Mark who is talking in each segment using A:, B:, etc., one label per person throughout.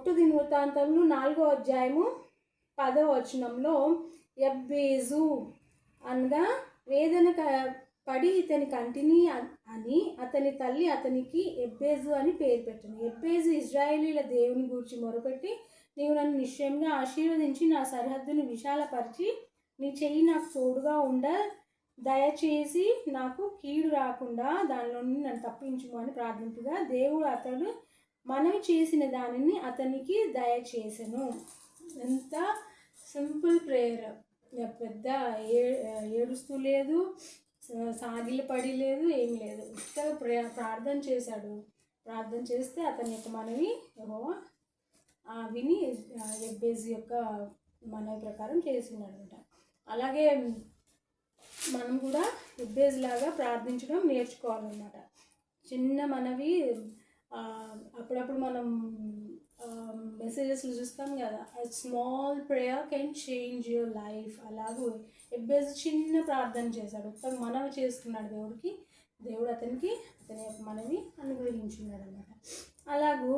A: ఒకటో దినవృత్తాంతములు 4వ అధ్యాయము 10వ వచనంలో ఎబ్బేజు అనగా వేదన పడి ఇతని కంటిని అని అతని తల్లి అతనికి ఎబ్బేజు అని పేరు పెట్టింది. ఎబ్బేజు ఇజ్రాయేలీల దేవుని గూర్చి మొరపెట్టి, నీవు నన్ను నిశ్చయంగా ఆశీర్వదించి నా సరిహద్దును విశాలపరిచి నీ చెయ్యి నాకు తోడుగా ఉండ దయచేసి నాకు కీడు రాకుండా దానిలో నుండి నన్ను తప్పించుము అని ప్రార్థించగా దేవుడు అతడు మనవి చేసిన దానిని అతనికి దయచేసెను. ఎంత సింపుల్ ప్రేయర్, పెద్ద ఏడుస్తూ లేదు, సాగిలపడి లేదు, ఏం లేదు. ఇంతగా ప్రార్థన చేశాడు. ప్రార్థన చేస్తే అతని యొక్క మనవి యెహోవా విని ఎబ్బేజు యొక్క మనవి ప్రకారం చేస్తున్నాడు అనమాట. అలాగే మనం కూడా ఎబ్బేజు లాగా ప్రార్థించడం నేర్చుకోవాలన్నమాట. చిన్న మనవి అప్పుడప్పుడు మనం మెసేజెస్లో చూస్తాం కదా, small prayer can change your life. అలాగే ఎబ్బేజు చిన్న ప్రార్థన చేశాడు, ఒక్క మనవి చేసుకున్నాడు దేవుడికి. దేవుడు అతని యొక్క మనవి అనుగ్రహించున్నాడు అన్నమాట. అలాగూ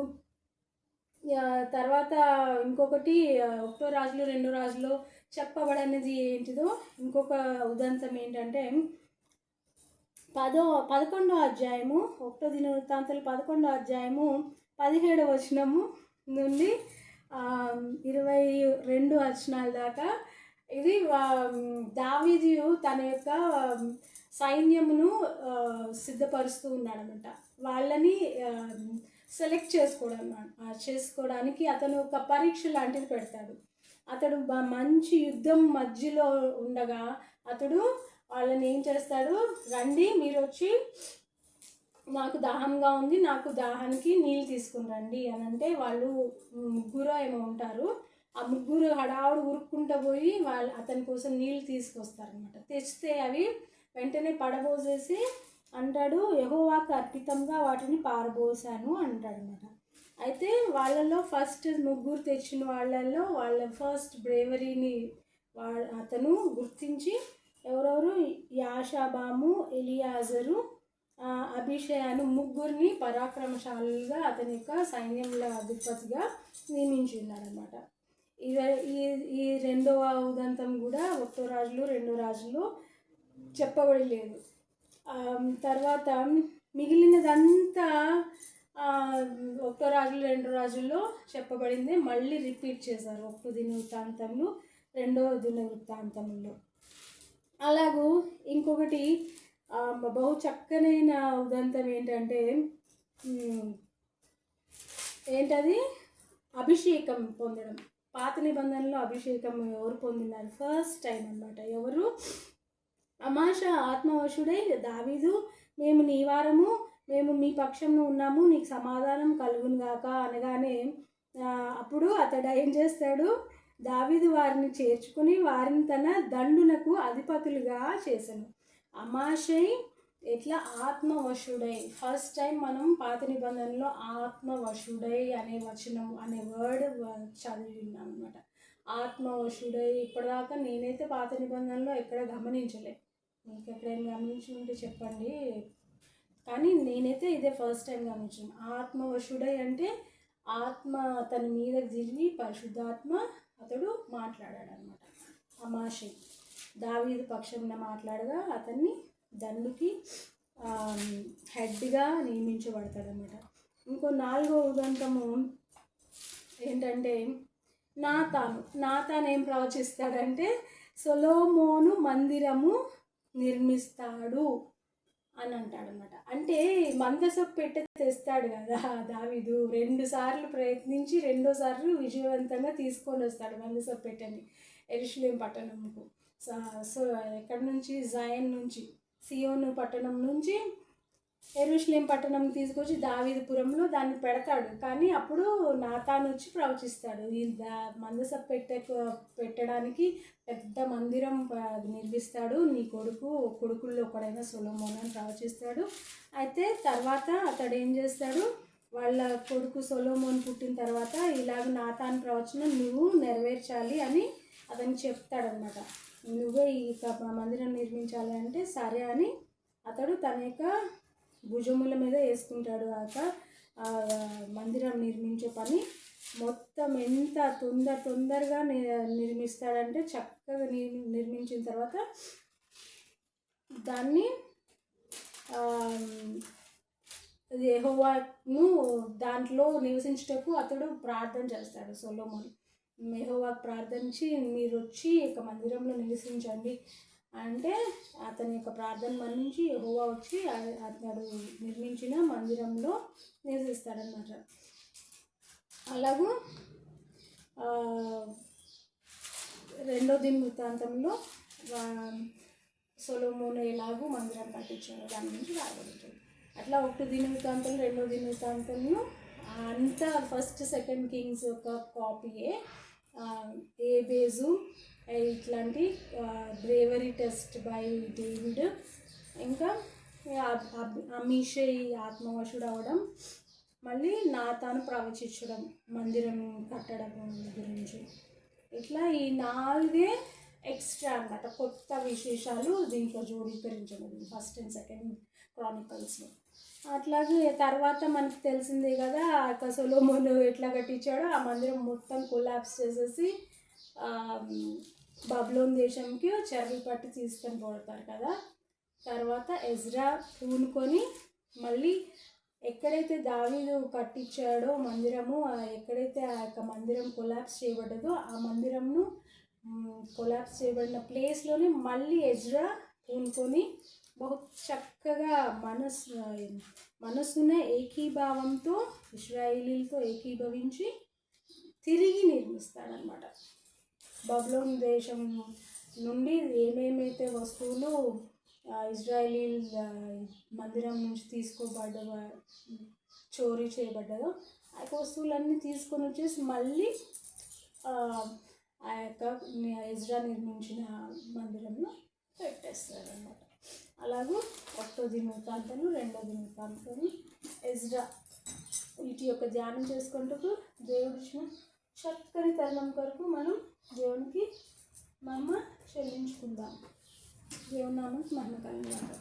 A: తర్వాత ఇంకొకటి 1వ రాజులు 2వ రాజులో చెప్పబడనేది ఏంటిదో ఇంకొక ఉదంతం ఏంటంటే 11వ అధ్యాయము 1వ దినవృత్తాంతాలు 11వ అధ్యాయము 17వ వచనము నుండి 22 వచనాల దాకా ఇది దావీదు తన యొక్క సైన్యమును సిద్ధపరుస్తూ ఉన్నాడనమాట. వాళ్ళని సెలెక్ట్ చేసుకోవడానికి అతను ఒక పరీక్ష లాంటిది పెడతాడు. అతడు మంచి యుద్ధం మధ్యలో ఉండగా అతడు వాళ్ళని ఏం చేస్తాడు, రండి మీరు వచ్చి నాకు దాహంగా ఉంది, నాకు దాహానికి నీళ్ళు తీసుకుని రండి అని అంటే వాళ్ళు 3 ఏమో ఉంటారు. ఆ 3 హడావుడు ఉరుక్కుంటూ పోయి అతని కోసం నీళ్ళు తీసుకొస్తారనమాట. తెచ్చితే అవి వెంటనే పడబోసేసి అంటాడు, యెహోవాకు అర్పితంగా వాటిని పారబోసాను అంటాడనమాట. అయితే వాళ్ళలో ఫస్ట్ 3 తెచ్చిన వాళ్ళల్లో వాళ్ళ ఫస్ట్ బ్రేవరీని అతను గుర్తించి ఎవరెవరు యాషాబాము, ఎలియాజరు, అభిషేయాను 3 పరాక్రమశాలుగా అతని యొక్క సైన్యంలో అధిపతిగా నియమించున్నాడనమాట. ఈ 2వ ఉదంతం కూడా 1వ రాజులు 2వ రాజులో చెప్పబడలేదు. తర్వాత మిగిలినదంతా 1వ రాజులు 2వ రాజుల్లో చెప్పబడింది మళ్ళీ రిపీట్ చేశారు 1వ దినవృత్తాంతంలో 2వ దినవృత్తాంతంలో. అలాగూ ఇంకొకటి బహు చక్కనైన ఉదంతం ఏంటంటే ఏంటది అభిషేకం పొందడం. పాత నిబంధనలో అభిషేకం ఎవరు పొందినారు? ఫస్ట్ టైం అన్నమాట. ఎవరు? అమాషా ఆత్మవశుడై దావీదు, మేము నీ వారము, మేము మీ పక్షంలో ఉన్నాము, నీకు సమాధానం కలుగును గాక అనగానే అప్పుడు అతడు ఏం చేస్తాడు, దావీదు వారిని చేర్చుకుని వారిని తన దండునకు అధిపతులుగా చేశాను. అమాషై ఎట్లా ఆత్మవశుడై, ఫస్ట్ టైం మనం పాత నిబంధనలో ఆత్మవశుడై అనే వచనం అనే వర్డ్ చదివి ఉన్నాం అనమాట. ఆత్మవశుడై ఇప్పటిదాకా నేనైతే పాత నిబంధనలో ఎక్కడ గమనించలే, మీకు ఎక్కడైనా గమనించి ఉంటే చెప్పండి, కానీ నేనైతే ఇదే ఫస్ట్ టైం గమనించాను. ఆత్మవశుడై అంటే ఆత్మ అతని మీద దిగి పరిశుద్ధాత్మ అతడు మాట్లాడాడు అనమాట. అమాషై దావీదు పక్షంగా మాట్లాడగా అతన్ని దండుకి హెడ్గా నియమించబడతాడనమాట. ఇంకో 4వ ఉదంతము ఏంటంటే నాతాను ఏం ప్రవచిస్తాడంటే సొలొమోను మందిరము నిర్మిస్తాడు అని అంటాడనమాట. అంటే మందసపు పెట్టె తెస్తాడు కదా దావీదు, 2 సార్లు ప్రయత్నించి 2వ సారి విజయవంతంగా తీసుకొని వస్తాడు మందసపు పెట్టెని యెరూషలేము పట్టణంకు. సో ఎక్కడి నుంచి? జయన్ నుంచి, సియోను పట్టణం నుంచి యెరూషలేము పట్టణం తీసుకొచ్చి దావీదుపురంలో దాన్ని పెడతాడు. కానీ అప్పుడు నాతాను వచ్చి ప్రవచిస్తాడు, ఈ మందసపు పెట్టడానికి పెద్ద మందిరం నిర్మిస్తాడు నీ కొడుకుల్లో ఒకడైన సొలొమోను అని ప్రవచిస్తాడు. అయితే తర్వాత అతడు ఏం చేస్తాడు, వాళ్ళ కొడుకు సొలొమోను పుట్టిన తర్వాత ఇలాగ నాతాను ప్రవచనం నువ్వు నెరవేర్చాలి అని అతనికి చెప్తాడనమాట. నువ్వే ఈ మందిరం నిర్మించాలి అంటే సరే అని అతడు తన యొక్క భుజముల మీద వేసుకుంటాడు. మందిరం నిర్మించే పని మొత్తం ఎంత తొందరగా నిర్మిస్తాడంటే చక్కగా నిర్మించిన తర్వాత దాన్ని యెహోవాను దాంట్లో నివసించుటకు అతడు ప్రార్థన చేస్తాడు. సొలొమోను యెహోవాకు ప్రార్థించి మీరు వచ్చి ఇక మందిరంలో నివసించండి అంటే అతని యొక్క ప్రార్థన మన్నించి యెహోవా వచ్చి అతడు నిర్మించిన మందిరంలో నివసిస్తాడన్నమాట. అలాగూ రెండో దినవృత్తాంతంలో సొలొమోను ఎలాగూ మందిరం కట్టించాడు దాని నుంచి రాబడుతుంది. అట్లా ఒకటి దినవృత్తాంతంలో రెండో దినవృత్తాంతంలో అంతా ఫస్ట్ సెకండ్ కింగ్స్ యొక్క కాపీయే. ఏబేజు ఇట్లాంటి బ్రేవరీ టెస్ట్ బై డేవిడ్, ఇంకా అమీషై ఆత్మవశుడు అవడం, మళ్ళీ నాతాను ప్రవచించడం మందిరం కట్టడం గురించి. ఇట్లా ఈ 4 ఎక్స్ట్రా అన్నమాట కొత్త విశేషాలు దీంట్లో జోడీకరించబడింది ఫస్ట్ అండ్ సెకండ్ క్రానికల్స్లో. అట్లాగే తర్వాత మనకు తెలిసిందే కదా సొలొమోను ఎట్లా కట్టించాడో ఆ మందిరం మొత్తం కొలాప్స్ చేసేసి బబులోన్ దేశంకి చెరలు పట్టి తీసుకొని పోతారు కదా. తర్వాత ఎజ్రా పూనుకొని మళ్ళీ ఎక్కడైతే దావీదు కట్టించాడో మందిరము, ఎక్కడైతే ఆ యొక్క మందిరం కొలాప్స్ చేయబడ్డదో ఆ మందిరంను కొలాప్స్ చేయబడిన ప్లేస్లోనే మళ్ళీ ఎజ్రా పూనుకొని బహు చక్కగా మనస్సున ఏకీభావంతో ఇశ్రాయేలీలతో ఏకీభవించి తిరిగి నిర్మిస్తాడనమాట. బబులోన్ దేశం నుండి ఏమేమైతే వస్తువులు ఇజ్రాయేలీల్ మందిరం నుంచి చోరీ చేయబడ్డదో ఆ యొక్క వస్తువులన్నీ తీసుకొని వచ్చేసి మళ్ళీ ఆ యొక్క ఎజ్రా నిర్మించిన మందిరంలో పెట్టేస్తారనమాట. అలాగూ ఒకటో దినవృత్తాంతం రెండో దినవృత్తాంతం ఎజ్రా వీటి యొక్క ధ్యానం చేసుకుంటూ దేవుడు ఇచ్చిన చక్కని తరుణం కొరకు మనం దేవునికి మహిమ చెల్లించుకుందాం. దేవుని నామం మహిమ కలుగుగాక.